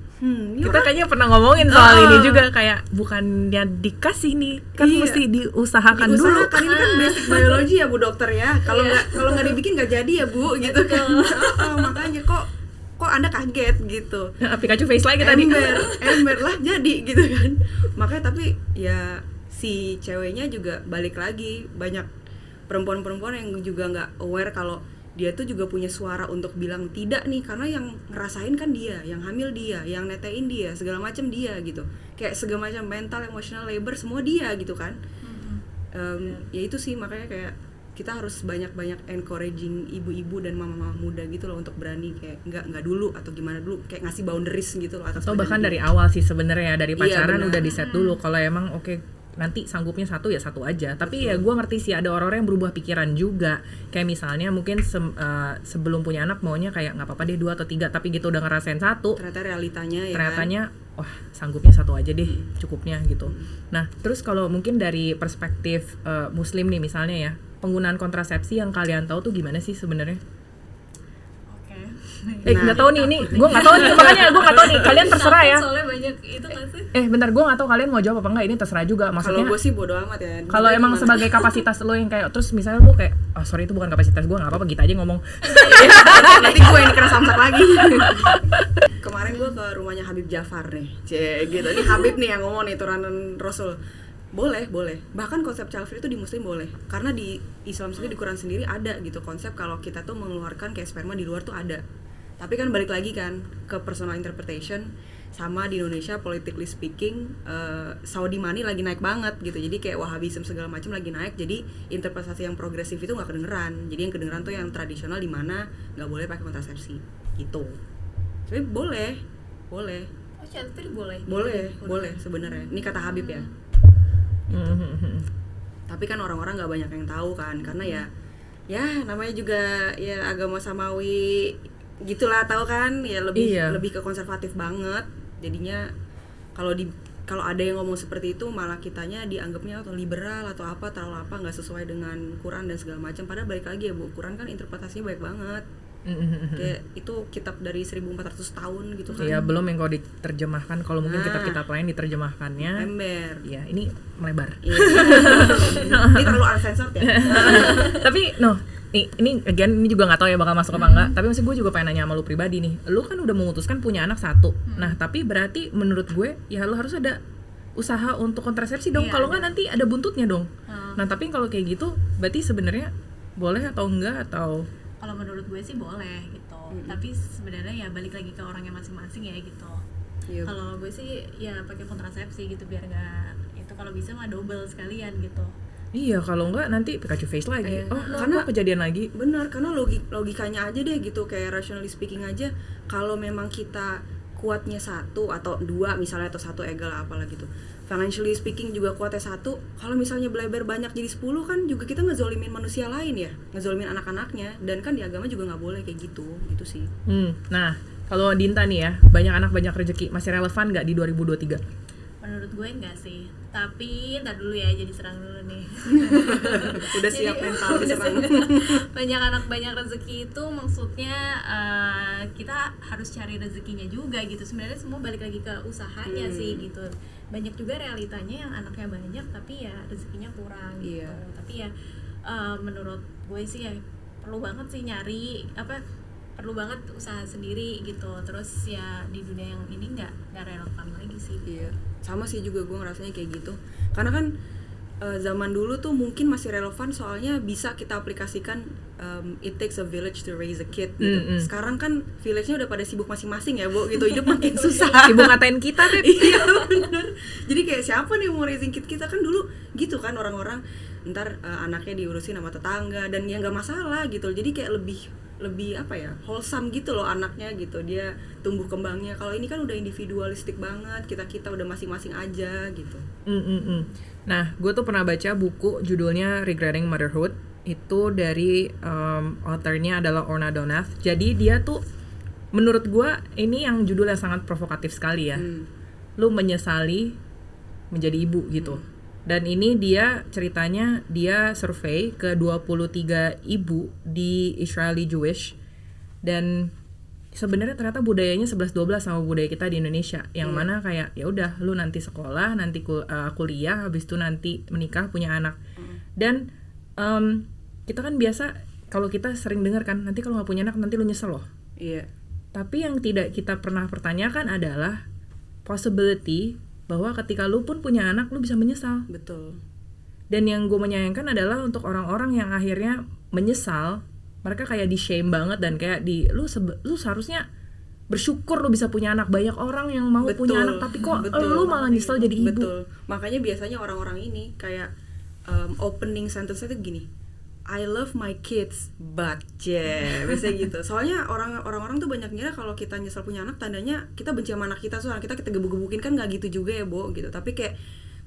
kita kayaknya pernah ngomongin soal ini juga, kayak bukannya dikasih nih kan mesti diusahakan dulu. Kan ini kan basic biologi ya Bu Dokter ya. Kalau nggak dibikin nggak jadi ya Bu gitu kan. Makanya kok Anda kaget gitu. Pikachu face lagi tadi. Ember lah jadi gitu kan. Makanya tapi ya si ceweknya juga balik lagi, banyak perempuan-perempuan yang juga nggak aware kalau dia tuh juga punya suara untuk bilang tidak nih, karena yang ngerasain kan dia, yang hamil dia, yang netein dia, segala macam dia gitu. Kayak segala macam mental, emotional labor semua dia gitu kan. Ya itu sih makanya kayak kita harus banyak-banyak encouraging ibu-ibu dan mama-mama muda gitu loh untuk berani kayak enggak dulu atau gimana dulu, kayak ngasih boundaries gitu loh atas. Atau bahkan dari awal sih sebenarnya dari pacaran udah di set dulu kalau emang oke, nanti sanggupnya satu ya satu aja. Tapi ya gue ngerti sih ada orang-orang yang berubah pikiran juga. Kayak misalnya mungkin sebelum punya anak maunya kayak nggak apa-apa deh 2 atau 3, tapi gitu udah ngerasain satu. Ternyata realitanya wah sanggupnya satu aja deh cukupnya gitu. Nah terus kalau mungkin dari perspektif Muslim nih misalnya ya, penggunaan kontrasepsi yang kalian tahu tuh gimana sih sebenarnya? Oke. Nggak tahu nih, ini gue nggak tahu nih, makanya gue nggak tahu nih, kalian terserah ya. Soalnya banyak itu nggak sih? Bentar, gue nggak tahu kalian mau jawab apa enggak, ini terserah juga. Kalau Maksudnya gue sih bodo amat ya. kalau emang Gimana? sebagai kapasitas lo yang kayak, terus misalnya lo kayak, oh sorry itu bukan kapasitas gue, nggak apa-apa, Gita aja ngomong. Nanti gue yang dikena samsak lagi. Kemarin gue ke rumahnya Habib Jafar nih, gitu. Ini Habib nih yang ngomong nih, turunan Rasul. Boleh. Bahkan konsep child free itu di Muslim boleh. Karena di Islam sendiri, di Quran sendiri ada gitu konsep kalau kita tuh mengeluarkan kayak sperma di luar tuh ada. Tapi kan balik lagi kan ke personal interpretation. Sama di Indonesia politically speaking, Saudi money lagi naik banget gitu. Jadi kayak Wahabism segala macam lagi naik. Jadi interpretasi yang progresif itu nggak kedengeran. Jadi yang kedengeran tuh yang tradisional, di mana nggak boleh pakai kontrasepsi gitu. Tapi boleh. Oh, child free boleh. Boleh sebenarnya. Ini kata Habib ya. Tapi kan orang-orang nggak banyak yang tahu kan, karena ya namanya juga ya agama samawi gitulah, tahu kan, ya lebih ke konservatif banget. Jadinya kalau ada yang ngomong seperti itu, malah kitanya dianggapnya atau liberal atau apa, terlalu apa, nggak sesuai dengan Quran dan segala macam. Padahal balik lagi ya Bu, Quran kan interpretasinya baik banget. Kayak itu kitab dari 1400 tahun gitu kan. Iya, belum yang kalau diterjemahkan, kalau mungkin kitab-kitab lain diterjemahkannya ember. Ya, ini melebar. Iya. Ini terlalu uncensored ya. Tapi ini again, ini juga nggak tahu ya bakal masuk apa enggak. Tapi maksud gue juga pengen nanya sama lu pribadi nih. Lu kan udah memutuskan punya anak satu. Nah, tapi berarti menurut gue ya lu harus ada usaha untuk kontrasepsi dong. Kalau nggak nanti ada buntutnya dong. Nah, tapi kalau kayak gitu berarti sebenarnya boleh atau enggak, atau Kalau menurut gue sih boleh gitu. Tapi sebenarnya ya balik lagi ke orangnya masing-masing ya gitu. Iya. Kalau gue sih ya pakai kontrasepsi gitu, biar nggak itu, kalau bisa mah double sekalian gitu. iya, kalau enggak nanti Pikachu face lagi. Karena kejadian lagi. Benar, karena logikanya aja deh gitu, kayak rationally speaking aja, kalau memang kita kuatnya satu atau dua misalnya, atau satu egal apalah gitu, financially speaking juga kuatnya satu, kalau misalnya beleber banyak jadi 10 kan juga kita ngezolimin manusia lain ya, ngezolimin anak-anaknya, dan kan di agama juga nggak boleh kayak gitu sih. Nah, kalau Dinta nih ya, banyak anak banyak rezeki, masih relevan nggak di 2023? Menurut gue enggak sih. Tapi ntar dulu ya, jadi serang dulu nih. Udah siap mental udah diserang. Banyak anak banyak rezeki itu maksudnya kita harus cari rezekinya juga gitu. Sebenarnya semua balik lagi ke usahanya sih gitu. Banyak juga realitanya yang anaknya banyak tapi ya rezekinya kurang gitu. Tapi ya menurut gue sih ya perlu banget sih perlu banget usaha sendiri gitu. Terus ya di dunia yang ini nggak relevan lagi sih. Iya, sama sih juga gue ngerasanya kayak gitu. Karena kan zaman dulu tuh mungkin masih relevan, soalnya bisa kita aplikasikan it takes a village to raise a kid gitu. Sekarang kan village-nya udah pada sibuk masing-masing ya Bu, gitu, hidup makin susah. Sibuk ngatain kita deh. Iya bener. Jadi kayak siapa nih mau raising kid kita, kan dulu gitu kan orang-orang, ntar anaknya diurusin sama tetangga dan ya nggak masalah gitu. Jadi kayak lebih apa ya, wholesome gitu loh anaknya gitu, dia tumbuh kembangnya. Kalau ini kan udah individualistik banget, kita udah masing-masing aja gitu. Nah, gue tuh pernah baca buku judulnya Regretting Motherhood, itu dari authornya adalah Orna Donath. Jadi dia tuh menurut gue ini yang judulnya sangat provokatif sekali ya. Lu menyesali menjadi ibu gitu. Dan ini dia ceritanya, dia survei ke 23 ibu di Israeli Jewish, dan sebenarnya ternyata budayanya 11-12 sama budaya kita di Indonesia, yang mana kayak ya udah lu nanti sekolah, nanti kuliah, habis itu nanti menikah, punya anak. Dan kita kan biasa, kalau kita sering dengar kan, nanti kalau nggak punya anak nanti lu nyesel loh. Iya. Tapi yang tidak kita pernah pertanyakan adalah possibility bahwa ketika lu pun punya anak, lu bisa menyesal. Betul. Dan yang gue menyayangkan adalah untuk orang-orang yang akhirnya menyesal, mereka kayak di-shame banget, dan kayak lu seharusnya bersyukur lu bisa punya anak. Banyak orang yang mau punya anak, tapi kok lu malah nyesel jadi ibu. Betul. Makanya biasanya orang-orang ini kayak opening sentence-nya tuh gini, I love my kids, but biasanya gitu. Soalnya orang-orang tuh banyak ngira kalau kita nyesel punya anak tandanya kita benci sama anak kita, soalnya kita gebuk-gebukin, kan nggak gitu juga ya Bo gitu. Tapi kayak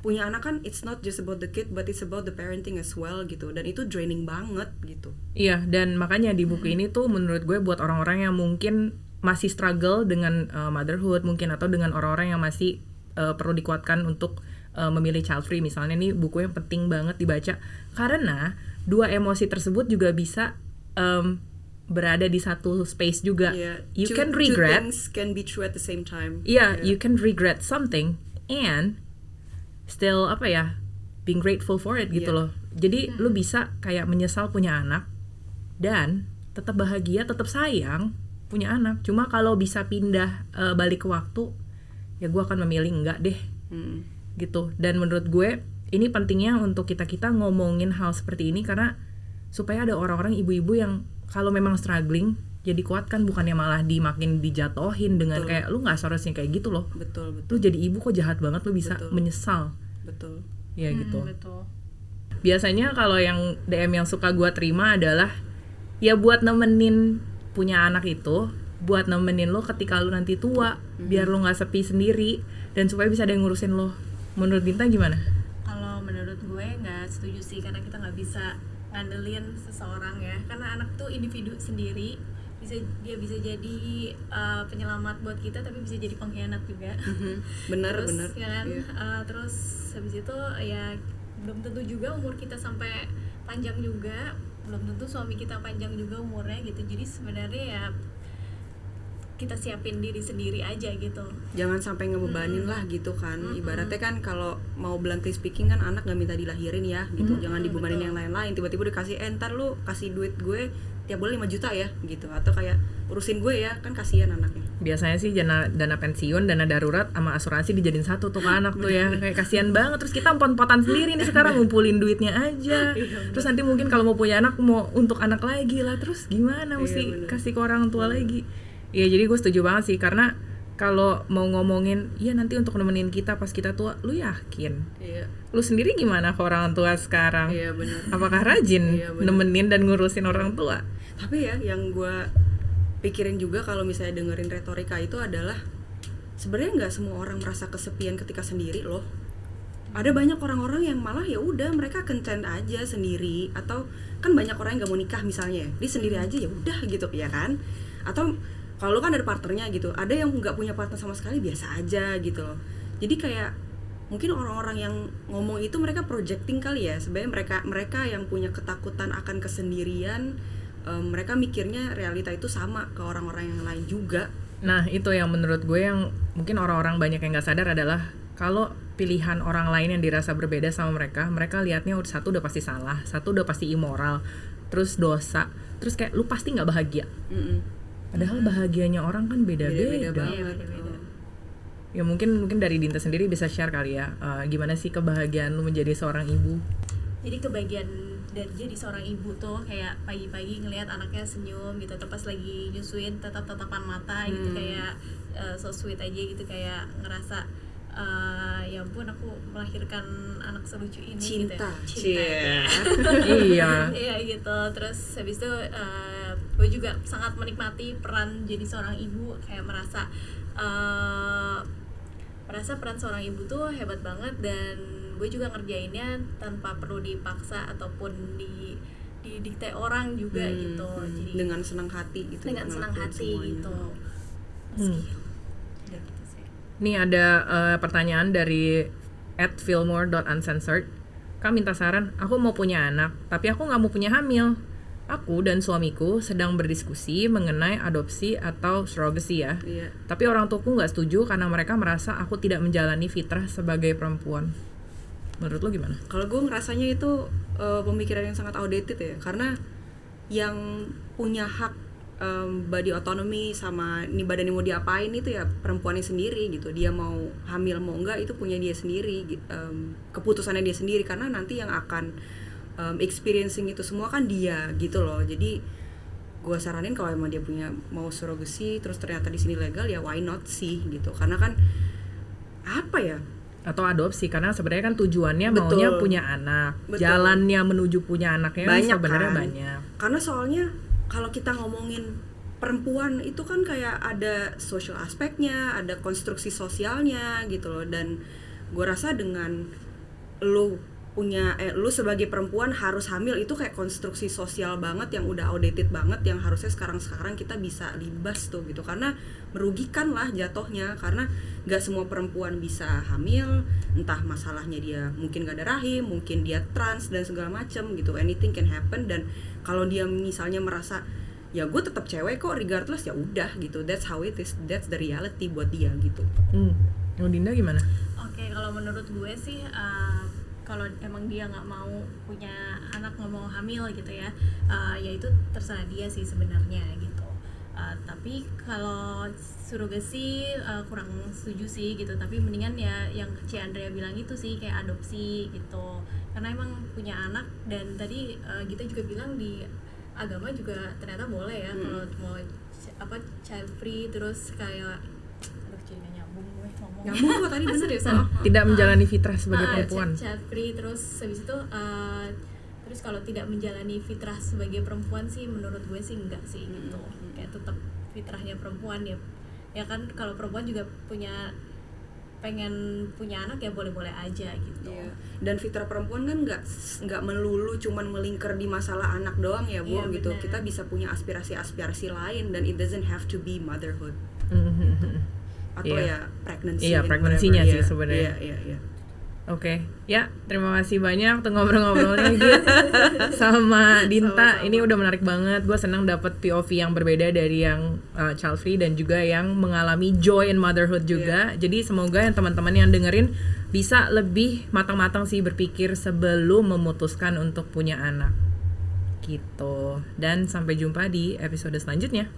punya anak kan it's not just about the kid, but it's about the parenting as well gitu. Dan itu draining banget gitu. Iya, dan makanya di buku ini tuh menurut gue buat orang-orang yang mungkin masih struggle dengan motherhood mungkin, atau dengan orang-orang yang masih perlu dikuatkan untuk memilih child free misalnya, nih buku yang penting banget dibaca, karena dua emosi tersebut juga bisa berada di satu space juga. Yeah. You Two- can two regret. things can be true at the same time. Yeah, you can regret something and still apa ya, being grateful for it gitu Yeah. loh. Jadi lu bisa kayak menyesal punya anak dan tetap bahagia, tetap sayang punya anak. Cuma kalau bisa pindah balik ke waktu, ya gue akan memilih enggak deh gitu. Dan menurut gue ini pentingnya untuk kita ngomongin hal seperti ini karena supaya ada orang-orang ibu-ibu yang kalau memang struggling ya dikuatkan, bukannya malah makin dijatohin dengan Betul. kayak lu nggak seharusnya kayak gitu loh. Betul, Lu betul. jadi ibu kok jahat banget, lu bisa Betul. menyesal Betul. ya gitu. Betul. Biasanya kalau yang DM yang suka gue terima adalah ya buat nemenin punya anak itu, buat nemenin lo ketika lo nanti tua, biar lo nggak sepi sendiri dan supaya bisa ada yang ngurusin lo. Menurut Dinta gimana? Kalau menurut gue nggak setuju sih, karena kita nggak bisa ngandelin seseorang ya, karena anak tuh individu sendiri, dia bisa jadi penyelamat buat kita, tapi bisa jadi pengkhianat juga. Benar, Terus, benar. ya kan, Iya. terus habis itu ya belum tentu juga umur kita sampai panjang juga, belum tentu suami kita panjang juga umurnya gitu. Jadi sebenarnya ya kita siapin diri sendiri aja gitu. Jangan sampai ngebebanin lah gitu kan. Ibaratnya kan kalau mau bluntly speaking kan anak gak minta dilahirin ya gitu. Jangan dibebanin betul. yang lain-lain. Tiba-tiba dikasih ntar lu kasih duit gue tiap bulan 5 juta ya gitu. Atau kayak urusin gue ya, kan kasihan anaknya. Biasanya sih dana pensiun, dana darurat sama asuransi dijadiin satu tuh ke anak tuh ya. Kayak kasihan banget. Terus kita empot-empotan sendiri nih sekarang ngumpulin duitnya aja. Terus nanti mungkin kalau mau punya anak mau untuk anak lagi lah. Terus gimana mesti bener. kasih ke orang tua lagi. Iya, jadi gue setuju banget sih karena kalau mau ngomongin ya nanti untuk nemenin kita pas kita tua, lu yakin? Iya. Lu sendiri gimana ke orang tua sekarang? Iya benar. Apakah rajin Iya, bener. nemenin dan ngurusin orang tua? Tapi ya yang gue pikirin juga kalau misalnya dengerin retorika itu adalah sebenarnya nggak semua orang merasa kesepian ketika sendiri loh. Ada banyak orang-orang yang malah ya udah mereka content aja sendiri, atau kan banyak orang yang nggak mau nikah misalnya, dia sendiri aja ya udah gitu ya kan. Atau kalau lu kan ada partnernya gitu, ada yang nggak punya partner sama sekali biasa aja gitu loh. Jadi kayak mungkin orang-orang yang ngomong itu mereka projecting kali ya, sebenarnya mereka yang punya ketakutan akan kesendirian, mereka mikirnya realita itu sama ke orang-orang yang lain juga. Nah, itu yang menurut gue yang mungkin orang-orang banyak yang nggak sadar adalah kalau pilihan orang lain yang dirasa berbeda sama mereka lihatnya satu udah pasti salah, satu udah pasti immoral, terus dosa, terus kayak lu pasti nggak bahagia. Padahal bahagianya orang kan beda-beda. banget. beda-beda. Ya mungkin dari Dinta sendiri bisa share kali ya, gimana sih kebahagiaan lu menjadi seorang ibu? Jadi kebahagiaan dari jadi seorang ibu tuh kayak pagi-pagi ngelihat anaknya senyum gitu, atau pas lagi nyusuin tetap tatapan mata gitu, kayak so sweet aja gitu, kayak ngerasa ya ampun aku melahirkan anak selucu ini. Cinta. Gitu ya. Iya. Iya gitu. Terus habis itu gue juga sangat menikmati peran jadi seorang ibu, kayak merasa peran seorang ibu tuh hebat banget, dan gue juga ngerjainnya tanpa perlu dipaksa ataupun didikte orang juga gitu. Jadi Dengan senang hati gitu. dengan senang ngelakuin hati semuanya. gitu. Udah gitu sih. Nih ada pertanyaan dari @fillmore.uncensored. Kak minta saran, aku mau punya anak, tapi aku nggak mau punya hamil. Aku dan suamiku sedang berdiskusi mengenai adopsi atau surrogacy ya. Iya. Tapi orang tuaku nggak setuju karena mereka merasa aku tidak menjalani fitrah sebagai perempuan. Menurut lo gimana? Kalau gue ngerasanya itu pemikiran yang sangat outdated ya, karena yang punya hak body autonomy sama nih badan yang mau diapain itu ya perempuannya sendiri gitu. Dia mau hamil mau enggak itu punya dia sendiri, keputusannya dia sendiri, karena nanti yang akan experiencing itu semua kan dia gitu loh. Jadi gue saranin kalau emang dia punya mau surrogasi terus ternyata di sini legal ya why not sih gitu, karena kan apa ya, Atau adopsi, karena sebenarnya kan tujuannya Betul. maunya punya anak. Betul. Jalannya menuju punya anaknya banyak sebenarnya kan. banyak. Karena soalnya kalau kita ngomongin perempuan itu kan kayak ada social aspeknya, ada konstruksi sosialnya gitu loh. Dan gue rasa dengan lu sebagai perempuan harus hamil itu kayak konstruksi sosial banget yang udah outdated banget, yang harusnya sekarang kita bisa libas tuh gitu, karena merugikan lah jatuhnya, karena nggak semua perempuan bisa hamil, entah masalahnya dia mungkin gak ada rahim, mungkin dia trans dan segala macem gitu, anything can happen. Dan kalau dia misalnya merasa ya gue tetap cewek kok regardless, ya udah gitu, that's how it is, that's the reality buat dia gitu. Yang Dinda gimana? Oke, kalau menurut gue sih kalau emang dia nggak mau punya anak, nggak mau hamil gitu ya, ya itu terserah dia sih sebenarnya gitu. Tapi kalau surogasi kurang setuju sih gitu, tapi mendingan ya yang Ci Andrea bilang itu sih, kayak adopsi gitu, karena emang punya anak. Dan tadi kita juga bilang di agama juga ternyata boleh ya kalau mau child free, terus kayak jadi nggak nyambung gue ngomong. Nyambung kok tadi, bener. Seriusan. Tidak menjalani fitrah sebagai perempuan. Child free, terus habis itu terus kalau tidak menjalani fitrah sebagai perempuan sih menurut gue sih enggak sih gitu. Kayak tetap fitrahnya perempuan ya kan, kalau perempuan juga pengen punya anak ya boleh-boleh aja gitu. Iya. Dan fitrah perempuan kan nggak melulu cuman melingkar di masalah anak doang ya, Bu, Iya, gitu. benar. Kita bisa punya aspirasi lain, dan it doesn't have to be motherhood. Atau Iya. ya pregnancy. Iya, and pregnancy-nya whatever. sih sebenarnya. Iya. Oke, ya terima kasih banyak tuh ngobrol-ngobrolnya gitu sama Dinta. Sama-sama. Ini udah menarik banget. Gue senang dapat POV yang berbeda dari yang child free dan juga yang mengalami joy in motherhood juga. Jadi semoga yang teman-teman yang dengerin bisa lebih matang-matang sih berpikir sebelum memutuskan untuk punya anak. Gitu. Dan sampai jumpa di episode selanjutnya.